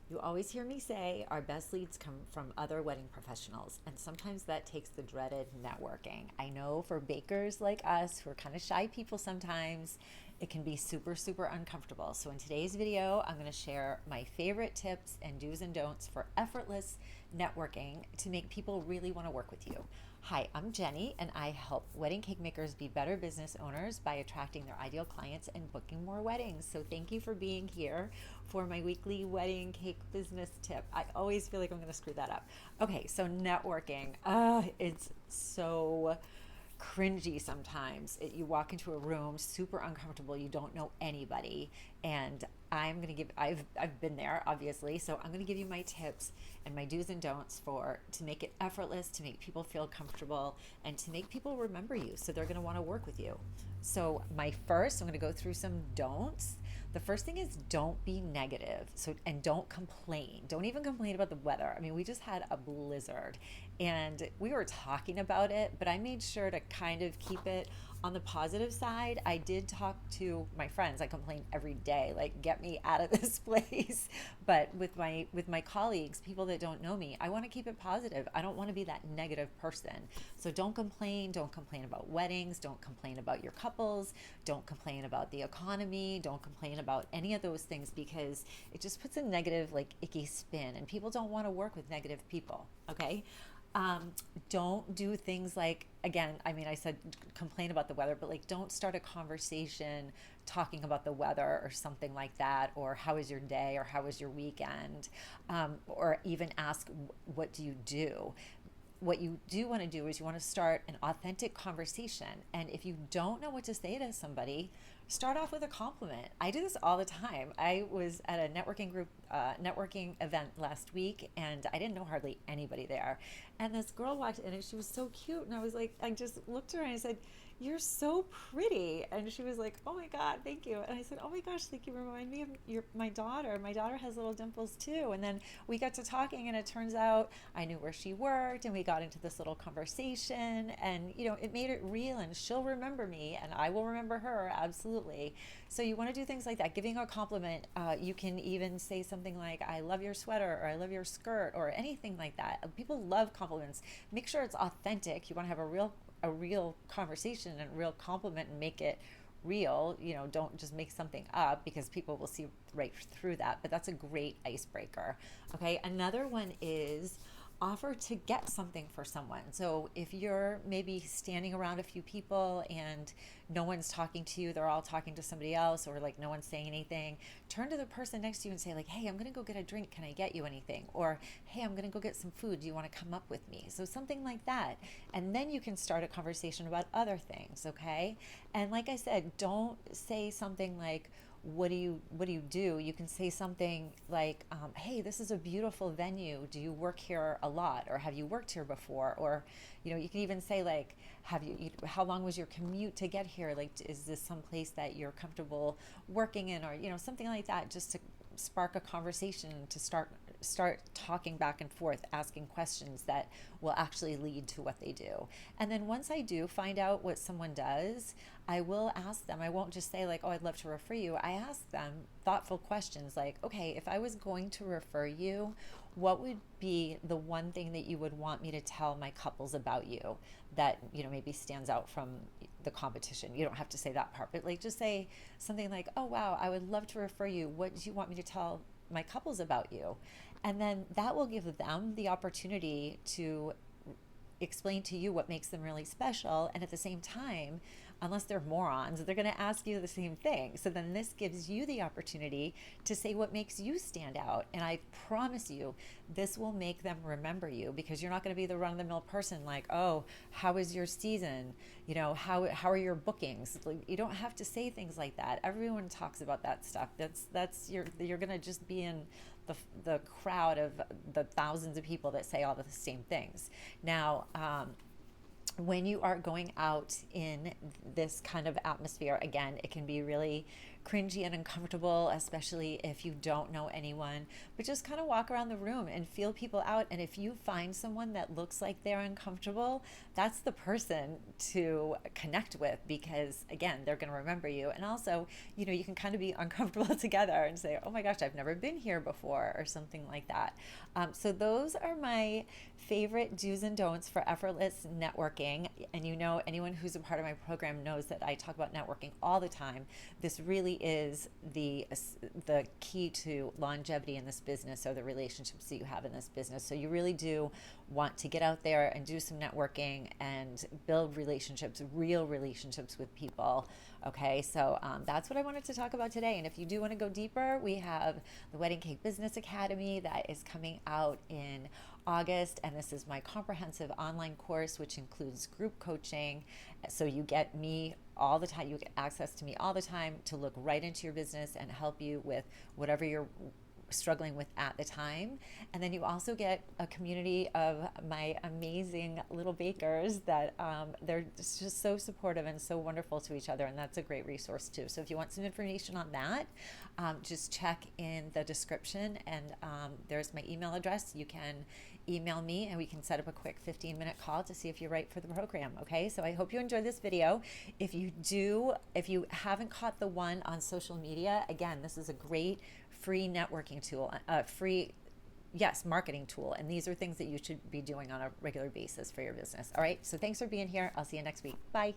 You always hear me say our best leads come from other wedding professionals, and sometimes that takes the dreaded networking. I know for bakers like us who are kind of shy people sometimes, it can be super, super uncomfortable. So, in today's video, I'm going to share my favorite tips and do's and don'ts for effortless networking to make people really want to work with you. Hi, I'm Jenny, and I help wedding cake makers be better business owners by attracting their ideal clients and booking more weddings. So, thank you for being here for my weekly wedding cake business tip. I always feel like I'm going to screw that up. Okay, so networking. It's so cringy sometimes. You walk into a room super uncomfortable, you don't know anybody, and I'm going to give I've been there obviously, so I'm going to give you my tips and my do's and don'ts for to make it effortless, to make people feel comfortable, and to make people remember you so they're going to want to work with you. So my first, I'm going to go through some don'ts. The first thing is don't be negative. So and don't complain. Don't even complain about the weather. I mean, we just had a blizzard and we were talking about it, but I made sure to kind of keep it on the positive side. I did talk to my friends. I complain every day, like get me out of this place. But with my colleagues, people that don't know me, I want to keep it positive. I don't want to be that negative person. So don't complain. Don't complain about weddings. Don't complain about your couples. Don't complain about the economy. Don't complain about any of those things because it just puts a negative, like icky spin, and people don't want to work with negative people. Okay. Don't do things like, again, I mean, I said complain about the weather, but like don't start a conversation talking about the weather or something like that, or how was your day or how was your weekend, or even ask, what do you do? What you do want to do is you want to start an authentic conversation. And if you don't know what to say to somebody, start off with a compliment. I do this all the time. I was at a networking event last week, and I didn't know hardly anybody there. And this girl walked in, and she was so cute. And I was like, I just looked at her and I said, "You're so pretty." And she was like, "Oh my God, thank you." And I said, "Oh my gosh, thank you. Remind me of my daughter. My daughter has little dimples too." And then we got to talking, and it turns out I knew where she worked, and we got into this little conversation. And, it made it real, and she'll remember me, and I will remember her. Absolutely. So you want to do things like that. Giving a compliment. You can even say something like, "I love your sweater," or "I love your skirt," or anything like that. People love compliments. Make sure it's authentic. You want to have a real conversation and a real compliment and make it real. Don't just make something up because people will see right through that. But that's a great icebreaker. Okay, another one is offer to get something for someone. So if you're maybe standing around a few people and no one's talking to you, they're all talking to somebody else, or like no one's saying anything, turn to the person next to you and say like, "Hey, I'm going to go get a drink. Can I get you anything?" Or, "Hey, I'm going to go get some food. Do you want to come up with me?" So something like that. And then you can start a conversation about other things, okay? And like I said, don't say something like, what do you do? You can say something like, "Hey, this is a beautiful venue. Do you work here a lot, or have you worked here before?" Or, you can even say like, how long was your commute to get here? Like, is this some place that you're comfortable working in, or something like that, just to spark a conversation, to start talking back and forth, asking questions that will actually lead to what they do. And then once I do find out what someone does, I will ask them. I won't just say like, "Oh, I'd love to refer you." I ask them thoughtful questions like, "Okay, if I was going to refer you, what would be the one thing that you would want me to tell my couples about you that, maybe stands out from the competition?" You don't have to say that part, but like just say something like, "Oh, wow, I would love to refer you. What do you want me to tell my couples about you?" And then that will give them the opportunity to explain to you what makes them really special. And at the same time, unless they're morons, they're going to ask you the same thing. So then this gives you the opportunity to say what makes you stand out. And I promise you, this will make them remember you, because you're not going to be the run of the mill person like, "Oh, how is your season? How are your bookings?" Like, you don't have to say things like that. Everyone talks about that stuff. You're going to just be in the crowd of the thousands of people that say all the same things. Now, when you are going out in this kind of atmosphere, again, it can be really cringy and uncomfortable, especially if you don't know anyone, but just kind of walk around the room and feel people out. And if you find someone that looks like they're uncomfortable, that's the person to connect with, because again, they're going to remember you. And also, you can kind of be uncomfortable together and say, oh my gosh, I've never been here before, or something like that. So those are my favorite do's and don'ts for effortless networking. And anyone who's a part of my program knows that I talk about networking all the time. This really is the key to longevity in this business, or the relationships that you have in this business. So you really do want to get out there and do some networking and build relationships, real relationships with people. Okay, so that's what I wanted to talk about today. And if you do want to go deeper, we have the Wedding Cake Business Academy that is coming out in August, and this is my comprehensive online course, which includes group coaching. So you get me all the time, you get access to me all the time to look right into your business and help you with whatever you're struggling with at the time. And then you also get a community of my amazing little bakers that they're just so supportive and so wonderful to each other, and that's a great resource too. So if you want some information on that, just check in the description, and there's my email address. You can email me and we can set up a quick 15-minute call to see if you're right for the program. Okay, so I hope you enjoyed this video. If you haven't caught the one on social media, again, this is a great free networking tool, marketing tool. And these are things that you should be doing on a regular basis for your business. All right, so thanks for being here. I'll see you next week. Bye.